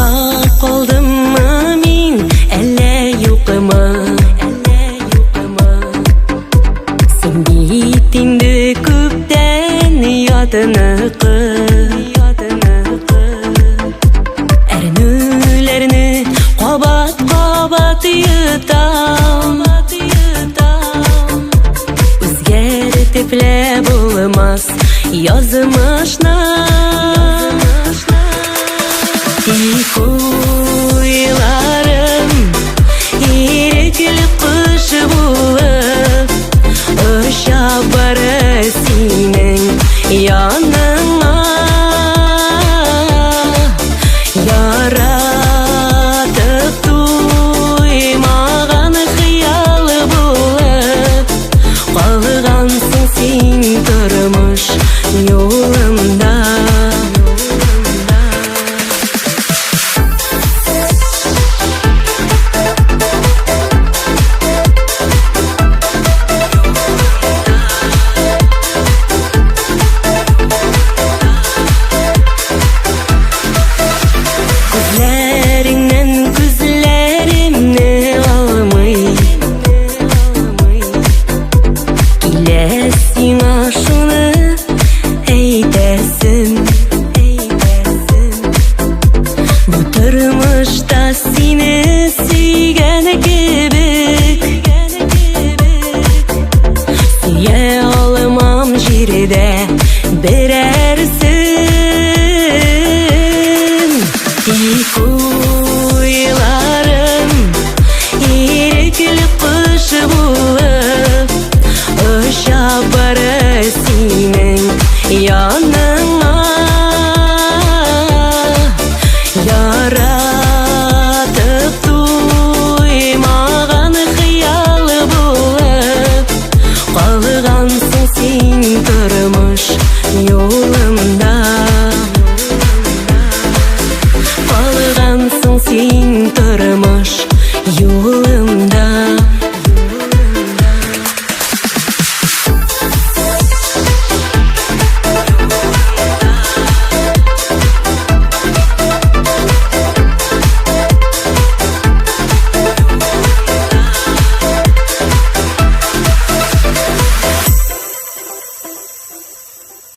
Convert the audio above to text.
Аңғап қалдыммы мен, әлі юқымы? Сен бетіңді көптен ятынықы, әрнөлеріні қабат-қабат ютам. Өзгертіпле болмас язмышна. Тик ойларым ирекіліп құш болып ұша бары сенің яныңа. Яратып туймаған қиял болып қалғансың сен тұрмыш жолымда. Тұрмышта сені сүйген кебек, сүйе алмам жерде